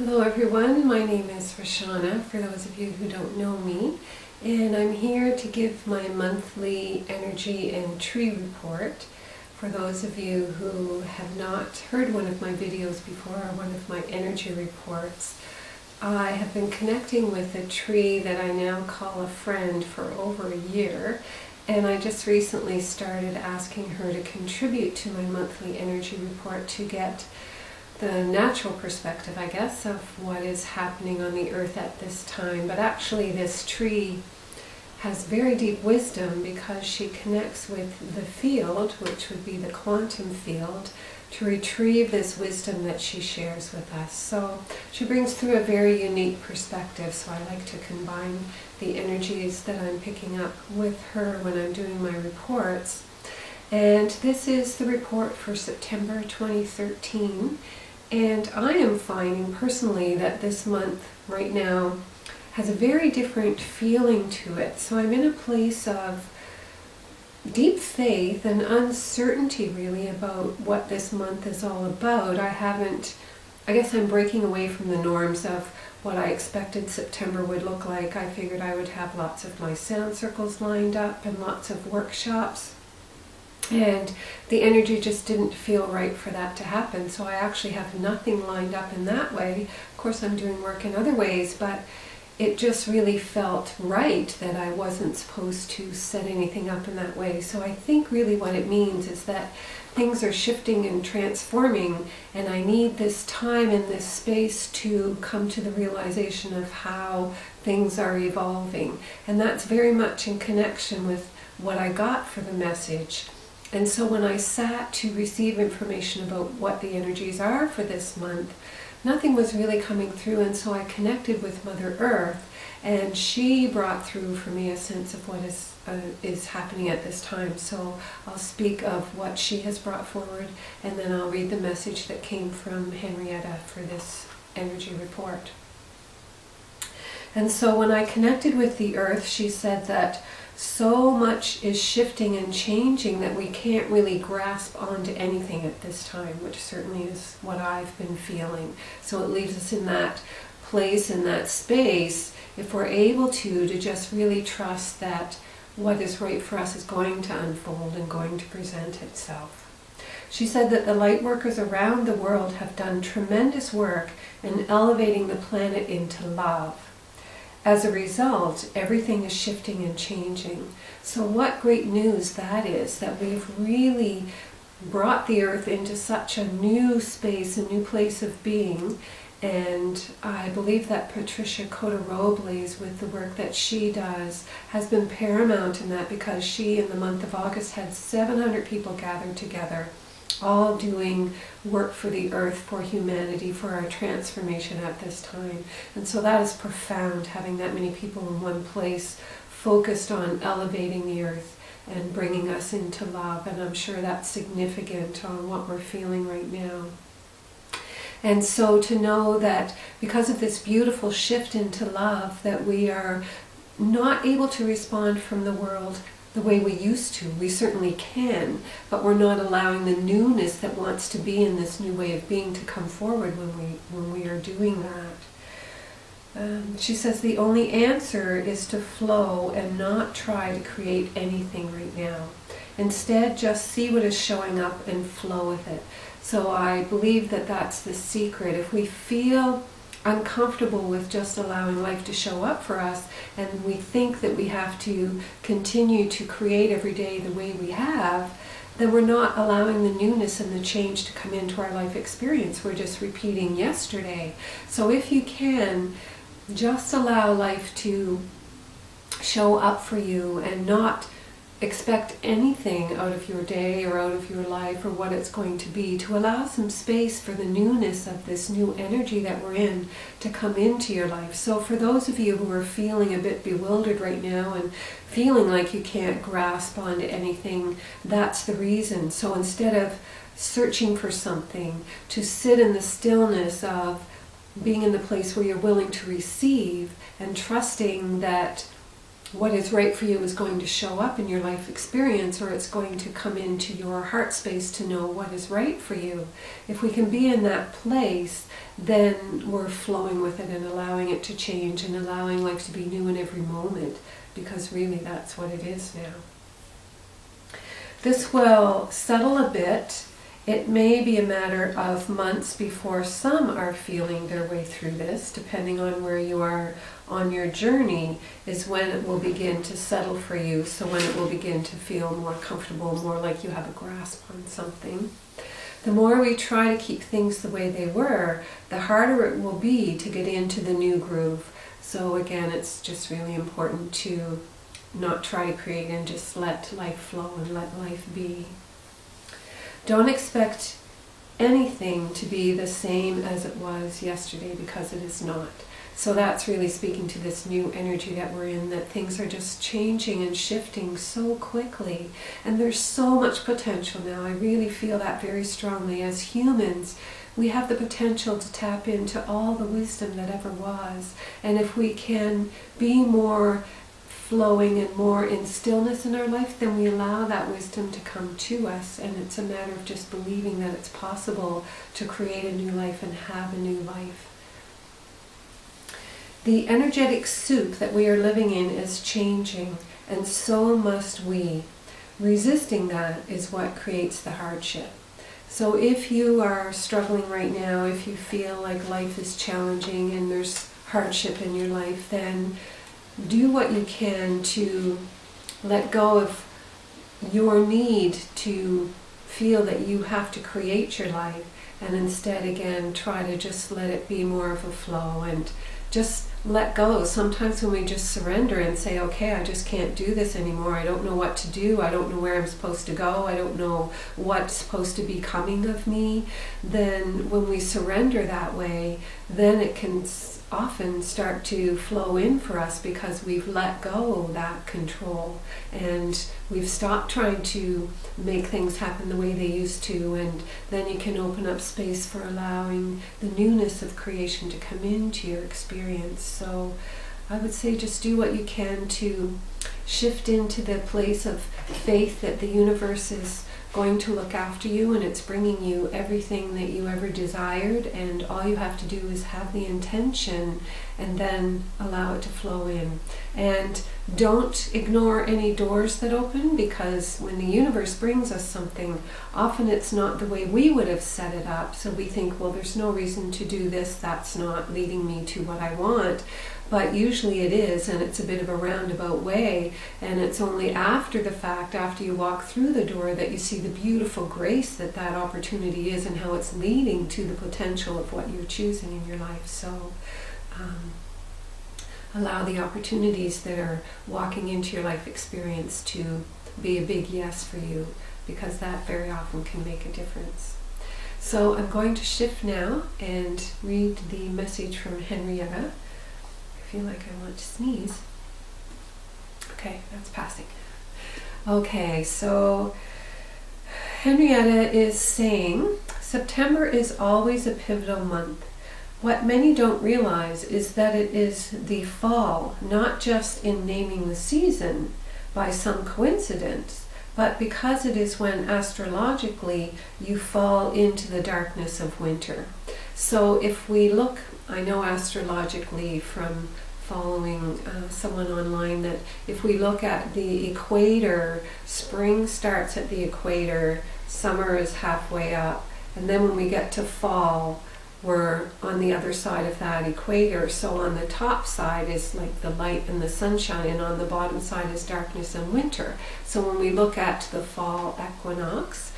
Hello everyone, my name is Rashana, for those of you who don't know me, and I'm here to give my monthly energy and tree report. For those of you who have not heard one of my videos before, or one of my energy reports, I have been connecting with a tree that I now call a friend for over a year, and I just recently started asking her to contribute to my monthly energy report to get the natural perspective, I guess, of what is happening on the earth at this time. But actually this tree has very deep wisdom because she connects with the field, which would be the quantum field, to retrieve this wisdom that she shares with us. So she brings through a very unique perspective, so I like to combine the energies that I'm picking up with her when I'm doing my reports. And this is the report for September 2013. And I am finding personally that this month right now has a very different feeling to it. So I'm in a place of deep faith and uncertainty really about what this month is all about. I guess I'm breaking away from the norms of what I expected September would look like. I figured I would have lots of my sound circles lined up and lots of workshops. And the energy just didn't feel right for that to happen. So I actually have nothing lined up in that way. Of course, I'm doing work in other ways, but it just really felt right that I wasn't supposed to set anything up in that way. So I think really what it means is that things are shifting and transforming, and I need this time and this space to come to the realization of how things are evolving. And that's very much in connection with what I got for the message. And so when I sat to receive information about what the energies are for this month, nothing was really coming through, and so I connected with Mother Earth, and she brought through for me a sense of what is happening at this time. So I'll speak of what she has brought forward, and then I'll read the message that came from Henrietta for this energy report. And so when I connected with the Earth, she said that so much is shifting and changing that we can't really grasp onto anything at this time, which certainly is what I've been feeling. So it leaves us in that place, in that space, if we're able to just really trust that what is right for us is going to unfold and going to present itself. She said that the light workers around the world have done tremendous work in elevating the planet into love. As a result, everything is shifting and changing. So what great news that is, that we've really brought the earth into such a new space, a new place of being. And I believe that Patricia Cota-Robles, with the work that she does, has been paramount in that, because she, in the month of August, had 700 people gathered together, all doing work for the earth, for humanity, for our transformation at this time. And so that is profound, having that many people in one place focused on elevating the earth and bringing us into love. And I'm sure that's significant on what we're feeling right now. And so to know that because of this beautiful shift into love, that we are not able to respond from the world the way we used to. We certainly can, but we're not allowing the newness that wants to be in this new way of being to come forward when we are doing that. She says the only answer is to flow and not try to create anything right now. Instead, just see what is showing up and flow with it. So I believe that that's the secret. If we feel uncomfortable with just allowing life to show up for us, and we think that we have to continue to create every day the way we have, then we're not allowing the newness and the change to come into our life experience. We're just repeating yesterday. So if you can, just allow life to show up for you and not expect anything out of your day or out of your life or what it's going to be, to allow some space for the newness of this new energy that we're in to come into your life. So for those of you who are feeling a bit bewildered right now and feeling like you can't grasp onto anything, that's the reason. So instead of searching for something, to sit in the stillness of being in the place where you're willing to receive and trusting that what is right for you is going to show up in your life experience, or it's going to come into your heart space to know what is right for you. If we can be in that place, then we're flowing with it and allowing it to change and allowing life to be new in every moment, because really that's what it is now. This will settle a bit. It may be a matter of months before some are feeling their way through this, depending on where you are on your journey, is when it will begin to settle for you. So when it will begin to feel more comfortable, more like you have a grasp on something. The more we try to keep things the way they were, the harder it will be to get into the new groove. So again, it's just really important to not try to create and just let life flow and let life be. Don't expect anything to be the same as it was yesterday, because it is not. So that's really speaking to this new energy that we're in, that things are just changing and shifting so quickly. And there's so much potential now. I really feel that very strongly. As humans, we have the potential to tap into all the wisdom that ever was. And if we can be more flowing and more in stillness in our life, then we allow that wisdom to come to us, and it's a matter of just believing that it's possible to create a new life and have a new life. The energetic soup that we are living in is changing, and so must we. Resisting that is what creates the hardship. So if you are struggling right now, if you feel like life is challenging and there's hardship in your life, then do what you can to let go of your need to feel that you have to create your life, and instead again try to just let it be more of a flow and just let go. Sometimes when we just surrender and say, okay, I just can't do this anymore, I don't know what to do, I don't know where I'm supposed to go, I don't know what's supposed to be coming of me, then when we surrender that way, then it can often start to flow in for us, because we've let go that control and we've stopped trying to make things happen the way they used to, and then you can open up space for allowing the newness of creation to come into your experience. So I would say just do what you can to shift into the place of faith that the universe is going to look after you, and it's bringing you everything that you ever desired, and all you have to do is have the intention and then allow it to flow in. And don't ignore any doors that open, because when the universe brings us something, often it's not the way we would have set it up. So we think, well, there's no reason to do this, that's not leading me to what I want. But usually it is, and it's a bit of a roundabout way, and it's only after the fact, after you walk through the door, that you see the beautiful grace that that opportunity is and how it's leading to the potential of what you're choosing in your life. So allow the opportunities that are walking into your life experience to be a big yes for you, because that very often can make a difference. So I'm going to shift now and read the message from Henrietta. I feel like I want to sneeze. Okay, that's passing. Okay, so Henrietta is saying, September is always a pivotal month. What many don't realize is that it is the fall, not just in naming the season by some coincidence, but because it is when astrologically you fall into the darkness of winter. So if we look, I know astrologically from following someone online, that if we look at the equator, spring starts at the equator, summer is halfway up, and then when we get to fall, we're on the other side of that equator. So on the top side is like the light and the sunshine, and on the bottom side is darkness and winter. So when we look at the fall equinox,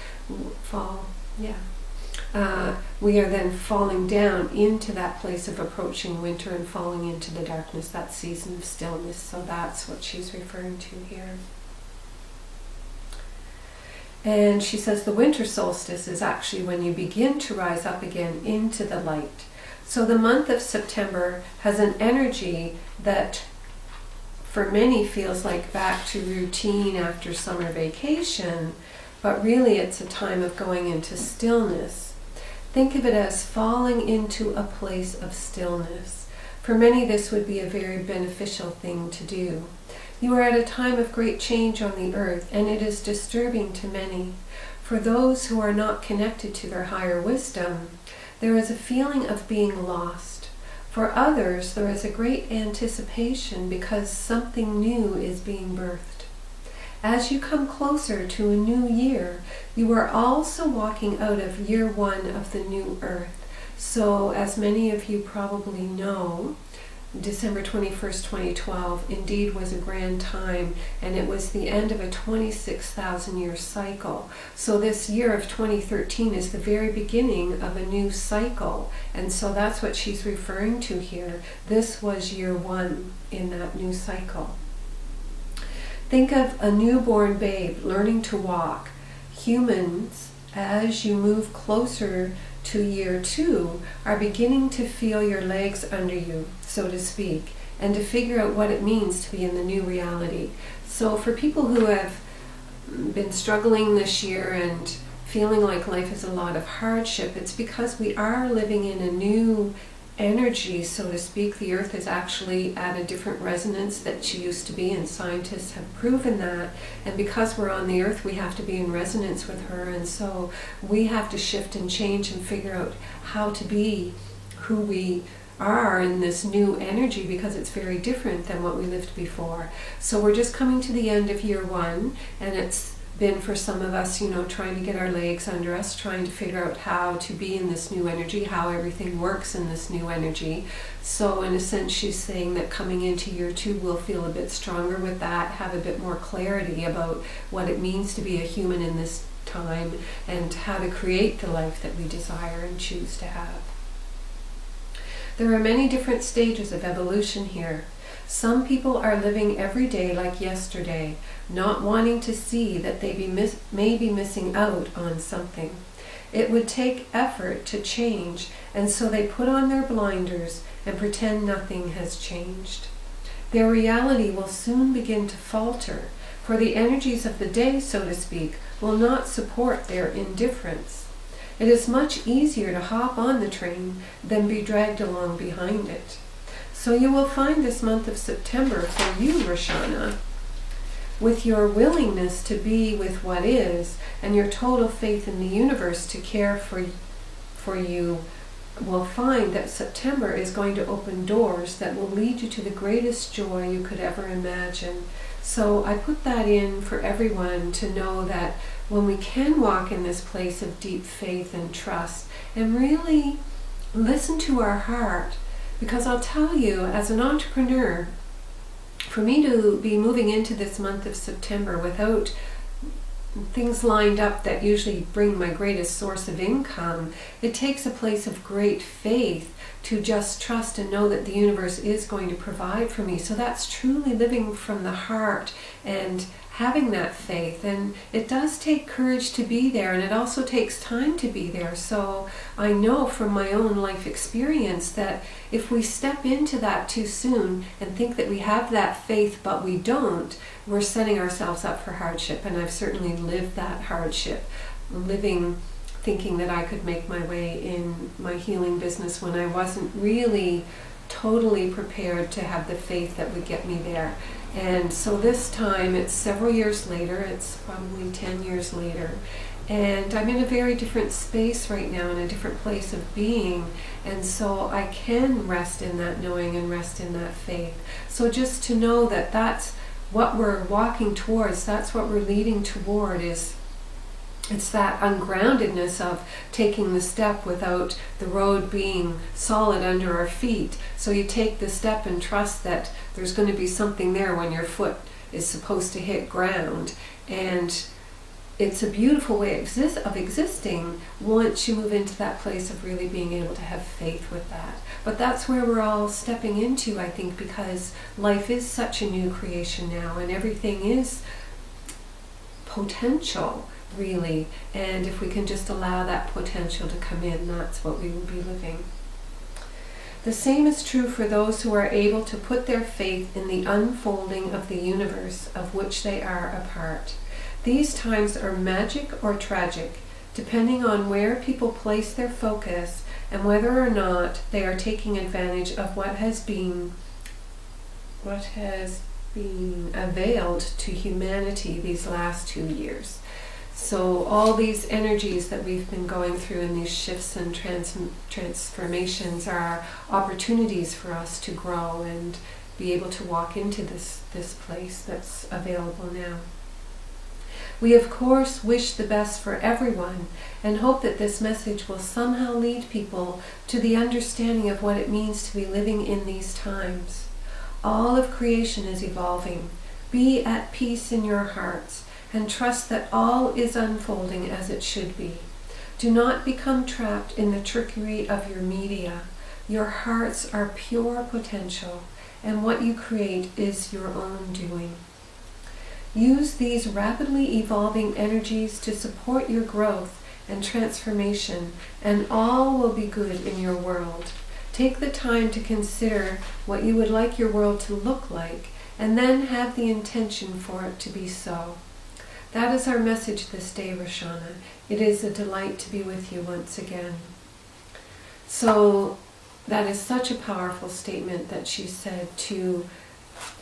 we are then falling down into that place of approaching winter and falling into the darkness, that season of stillness. So that's what she's referring to here. And she says the winter solstice is actually when you begin to rise up again into the light. So the month of September has an energy that for many feels like back to routine after summer vacation, but really it's a time of going into stillness. Think of it as falling into a place of stillness. For many, this would be a very beneficial thing to do. You are at a time of great change on the earth, and it is disturbing to many. For those who are not connected to their higher wisdom, there is a feeling of being lost. For others, there is a great anticipation because something new is being birthed. As you come closer to a new year, you are also walking out of year one of the new earth. So, as many of you probably know, December 21st, 2012 indeed was a grand time, and it was the end of a 26,000 year cycle. So this year of 2013 is the very beginning of a new cycle, and so that's what she's referring to here. This was year one in that new cycle. Think of a newborn babe learning to walk. Humans, as you move closer to year two, are beginning to feel your legs under you, so to speak, and to figure out what it means to be in the new reality. So for people who have been struggling this year and feeling like life is a lot of hardship, it's because we are living in a new energy, so to speak. The earth is actually at a different resonance that she used to be, and scientists have proven that. And because we're on the earth, we have to be in resonance with her, and so we have to shift and change and figure out how to be who we are in this new energy, because it's very different than what we lived before. So we're just coming to the end of year one, and it's been for some of us, trying to get our legs under us, trying to figure out how to be in this new energy, how everything works in this new energy. So in a sense, she's saying that coming into year two, we'll feel a bit stronger with that, have a bit more clarity about what it means to be a human in this time, and how to create the life that we desire and choose to have. There are many different stages of evolution here. Some people are living every day like yesterday, not wanting to see that they may be missing out on something. It would take effort to change, and so they put on their blinders and pretend nothing has changed. Their reality will soon begin to falter, for the energies of the day, so to speak, will not support their indifference. It is much easier to hop on the train than be dragged along behind it. So you will find this month of September for you, Rashana, with your willingness to be with what is and your total faith in the universe to care for you, will find that September is going to open doors that will lead you to the greatest joy you could ever imagine. So I put that in for everyone to know that when we can walk in this place of deep faith and trust and really listen to our heart, because I'll tell you, as an entrepreneur, for me to be moving into this month of September without things lined up that usually bring my greatest source of income, it takes a place of great faith to just trust and know that the universe is going to provide for me. So that's truly living from the heart and having that faith. And it does take courage to be there, and it also takes time to be there. So I know from my own life experience that if we step into that too soon and think that we have that faith but we don't, we're setting ourselves up for hardship. And I've certainly lived that hardship, thinking that I could make my way in my healing business when I wasn't really totally prepared to have the faith that would get me there. And so this time, it's several years later, it's probably 10 years later, and I'm in a very different space right now, in a different place of being, and so I can rest in that knowing and rest in that faith. So just to know that that's what we're walking towards, that's what we're leading toward, it's that ungroundedness of taking the step without the road being solid under our feet. So you take the step and trust that there's going to be something there when your foot is supposed to hit ground. And it's a beautiful way of existing once you move into that place of really being able to have faith with that. But that's where we're all stepping into, I think, because life is such a new creation now, and everything is potential, really. And if we can just allow that potential to come in, that's what we will be living. The same is true for those who are able to put their faith in the unfolding of the universe of which they are a part. These times are magic or tragic, depending on where people place their focus and whether or not they are taking advantage of what has been availed to humanity these last 2 years. So all these energies that we've been going through and these shifts and transformations are opportunities for us to grow and be able to walk into this place that's available now. We of course wish the best for everyone and hope that this message will somehow lead people to the understanding of what it means to be living in these times. All of creation is evolving. Be at peace in your hearts and trust that all is unfolding as it should be. Do not become trapped in the trickery of your media. Your hearts are pure potential, and what you create is your own doing. Use these rapidly evolving energies to support your growth and transformation, and all will be good in your world. Take the time to consider what you would like your world to look like, and then have the intention for it to be so. That is our message this day, Rashana. It is a delight to be with you once again. So that is such a powerful statement that she said, to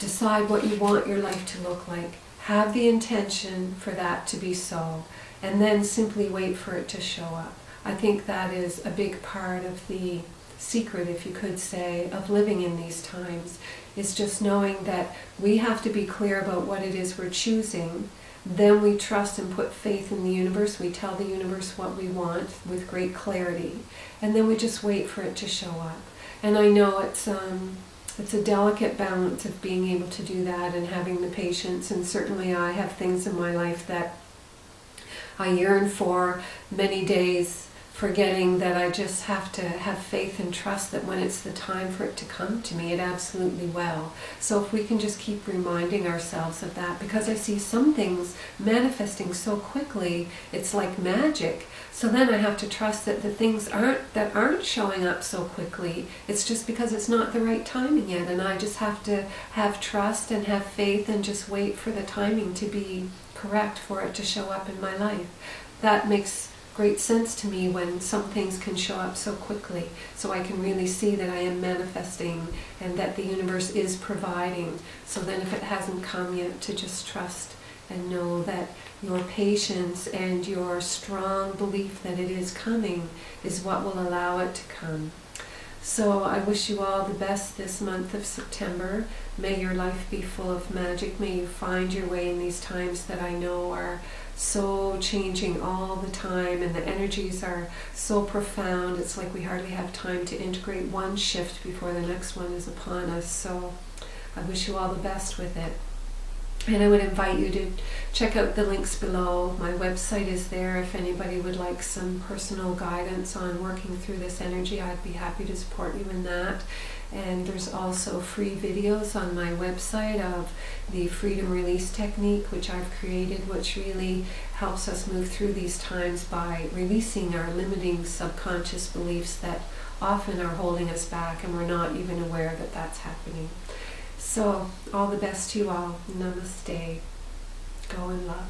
decide what you want your life to look like. Have the intention for that to be so, and then simply wait for it to show up. I think that is a big part of the secret, if you could say, of living in these times, is just knowing that we have to be clear about what it is we're choosing. Then we trust and put faith in the universe. We tell the universe what we want with great clarity, and then we just wait for it to show up. And I know it's a delicate balance of being able to do that and having the patience, and certainly I have things in my life that I yearn for many days, forgetting that I just have to have faith and trust that when it's the time for it to come to me, it absolutely will. So if we can just keep reminding ourselves of that, because I see some things manifesting so quickly, it's like magic. So then I have to trust that the things that aren't showing up so quickly, it's just because it's not the right timing yet, and I just have to have trust and have faith and just wait for the timing to be correct for it to show up in my life. That makes great sense to me when some things can show up so quickly, so I can really see that I am manifesting and that the universe is providing. So then if it hasn't come yet, to just trust and know that your patience and your strong belief that it is coming is what will allow it to come. So I wish you all the best this month of September. May your life be full of magic. May you find your way in these times that I know are so changing all the time, and the energies are so profound. It's like we hardly have time to integrate one shift before the next one is upon us. So I wish you all the best with it. And I would invite you to check out the links below. My website is there if anybody would like some personal guidance on working through this energy. I'd be happy to support you in that. And there's also free videos on my website of the freedom release technique, which I've created, which really helps us move through these times by releasing our limiting subconscious beliefs that often are holding us back, and we're not even aware that that's happening. So all the best to you all. Namaste. Go in love.